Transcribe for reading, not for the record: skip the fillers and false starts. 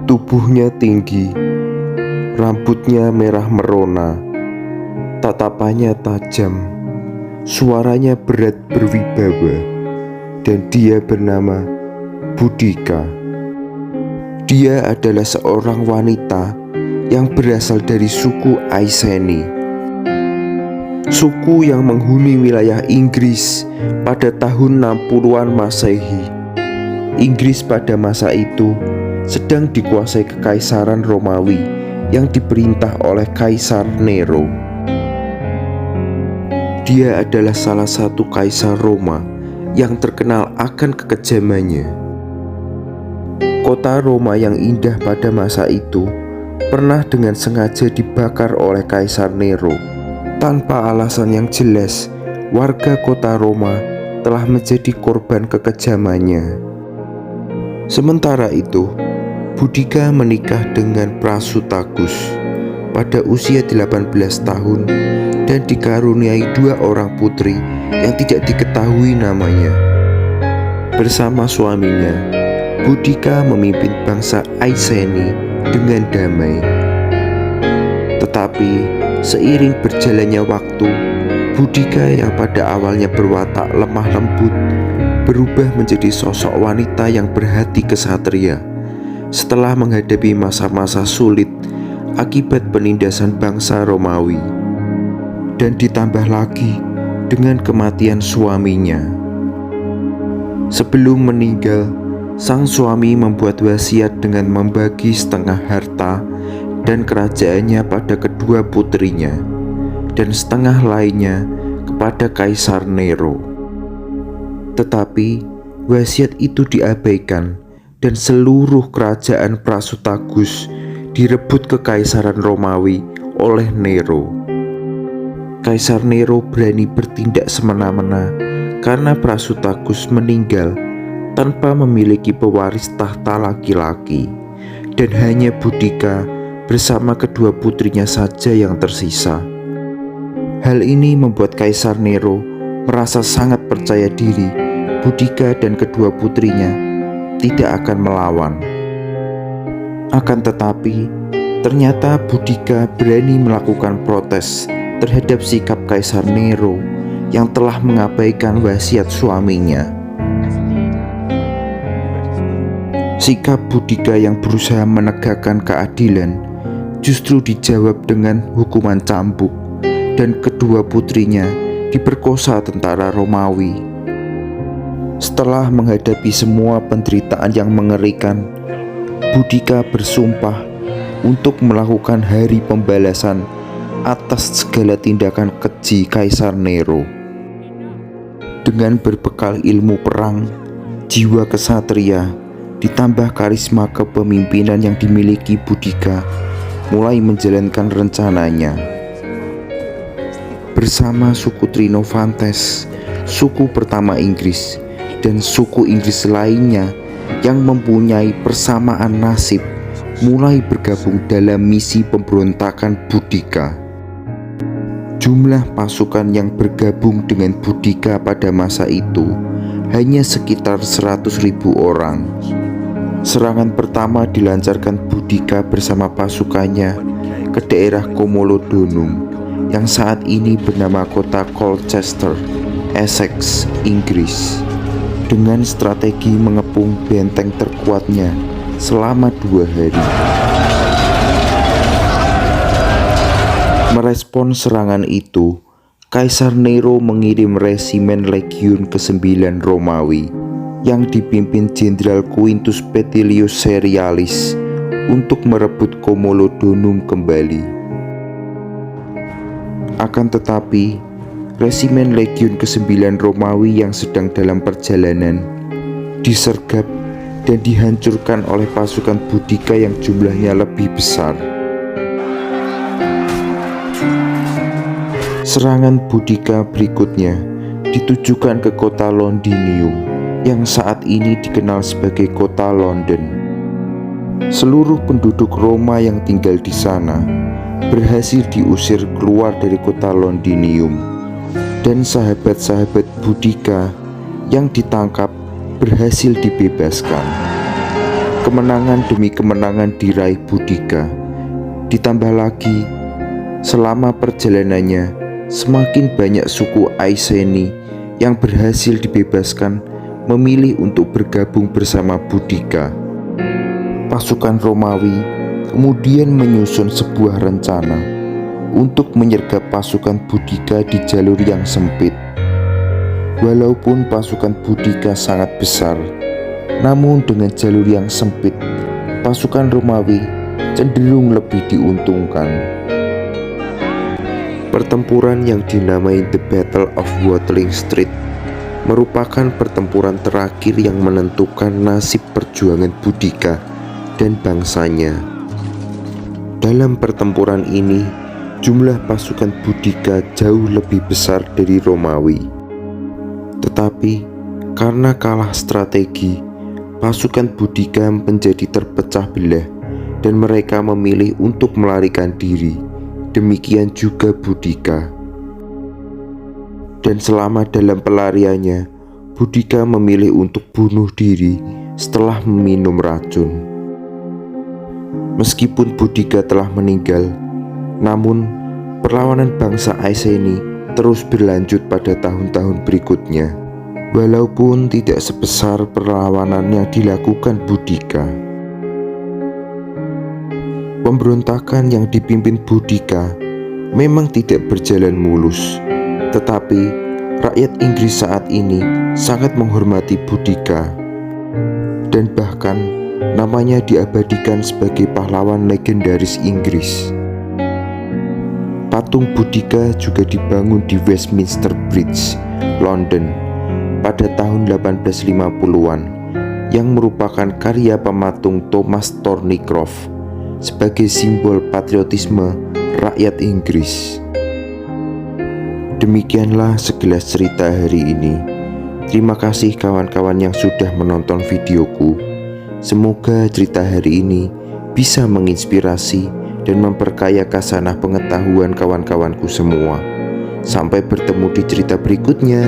Tubuhnya tinggi, rambutnya merah merona, tatapannya tajam, suaranya berat berwibawa, dan dia bernama Boudica. Dia adalah seorang wanita yang berasal dari suku Iceni, suku yang menghuni wilayah Inggris pada tahun 60-an Masehi. Inggris pada masa itu sedang dikuasai Kekaisaran Romawi yang diperintah oleh Kaisar Nero. Dia adalah salah satu kaisar Roma yang terkenal akan kekejamannya. Kota Roma yang indah pada masa itu pernah dengan sengaja dibakar oleh Kaisar Nero. Tanpa alasan yang jelas, warga kota Roma telah menjadi korban kekejamannya. Sementara itu, Boudica menikah dengan Prasutagus pada usia 18 tahun dan dikaruniai 2 orang putri yang tidak diketahui namanya. Bersama suaminya, Boudica memimpin bangsa Iceni dengan damai. Tetapi seiring berjalannya waktu, Boudica yang pada awalnya berwatak lemah lembut berubah menjadi sosok wanita yang berhati kesatria setelah menghadapi masa-masa sulit akibat penindasan bangsa Romawi, dan ditambah lagi dengan kematian suaminya. Sebelum meninggal, sang suami membuat wasiat dengan membagi setengah harta dan kerajaannya pada kedua putrinya dan setengah lainnya kepada Kaisar Nero. Tetapi wasiat itu diabaikan dan seluruh kerajaan Prasutagus direbut Kekaisaran Romawi oleh Nero. Kaisar Nero berani bertindak semena-mena karena Prasutagus meninggal tanpa memiliki pewaris tahta laki-laki, dan hanya Boudica bersama kedua putrinya saja yang tersisa. Hal ini membuat Kaisar Nero merasa sangat percaya diri Boudica dan kedua putrinya tidak akan melawan. Akan tetapi, ternyata Boudica berani melakukan protes terhadap sikap Kaisar Nero yang telah mengabaikan wasiat suaminya. Sikap Boudica yang berusaha menegakkan keadilan justru dijawab dengan hukuman cambuk, dan kedua putrinya diperkosa tentara Romawi. Setelah menghadapi semua penderitaan yang mengerikan, Boudica bersumpah untuk melakukan hari pembalasan atas segala tindakan keji Kaisar Nero. Dengan berbekal ilmu perang, jiwa kesatria, ditambah karisma kepemimpinan yang dimiliki Boudica, mulai menjalankan rencananya. Bersama suku Trinovantes, suku pertama Inggris, dan suku Inggris lainnya yang mempunyai persamaan nasib, mulai bergabung dalam misi pemberontakan Boudica. Jumlah pasukan yang bergabung dengan Boudica pada masa itu hanya sekitar 100.000 orang. Serangan pertama dilancarkan Boudica bersama pasukannya ke daerah Camulodunum yang saat ini bernama kota Colchester, Essex, Inggris, dengan strategi mengepung benteng terkuatnya selama 2 hari. Merespon serangan itu, Kaisar Nero mengirim resimen Legiun ke-9 Romawi yang dipimpin Jenderal Quintus Petilius Serialis untuk merebut Camulodunum kembali. Akan tetapi, resimen Legiun ke-9 Romawi yang sedang dalam perjalanan disergap dan dihancurkan oleh pasukan Boudica yang jumlahnya lebih besar. Serangan Boudica berikutnya ditujukan ke kota Londinium yang saat ini dikenal sebagai kota London. Seluruh penduduk Roma yang tinggal di sana berhasil diusir keluar dari kota Londinium, dan sahabat-sahabat Boudica yang ditangkap berhasil dibebaskan. kemenangan demi kemenangan diraih Boudica. Ditambah lagi, selama perjalanannya, semakin banyak suku Iceni yang berhasil dibebaskan memilih untuk bergabung bersama Boudica. Pasukan Romawi kemudian menyusun sebuah rencana untuk menyergap pasukan Boudica di jalur yang sempit. Walaupun pasukan Boudica sangat besar, namun dengan jalur yang sempit, pasukan Romawi cenderung lebih diuntungkan. Pertempuran yang dinamai The Battle of Watling Street merupakan pertempuran terakhir yang menentukan nasib perjuangan Boudica dan bangsanya. Dalam pertempuran ini, jumlah pasukan Boudica jauh lebih besar dari Romawi. Tetapi karena kalah strategi, pasukan Boudica menjadi terpecah belah dan mereka memilih untuk melarikan diri. Demikian juga Boudica. Dan selama dalam pelariannya, Boudica memilih untuk bunuh diri setelah meminum racun. Meskipun Boudica telah meninggal, namun perlawanan bangsa Iceni terus berlanjut pada tahun-tahun berikutnya, walaupun tidak sebesar perlawanan yang dilakukan Boudica. Pemberontakan yang dipimpin Boudica memang tidak berjalan mulus, tetapi rakyat Inggris saat ini sangat menghormati Boudica dan bahkan namanya diabadikan sebagai pahlawan legendaris Inggris. Patung Boudica juga dibangun di Westminster Bridge, London pada tahun 1850-an yang merupakan karya pematung Thomas Thornycroft sebagai simbol patriotisme rakyat Inggris. Demikianlah segelas cerita hari ini. Terima kasih kawan-kawan yang sudah menonton videoku. Semoga cerita hari ini bisa menginspirasi dan memperkaya khasanah pengetahuan kawan-kawanku semua. Sampai bertemu di cerita berikutnya.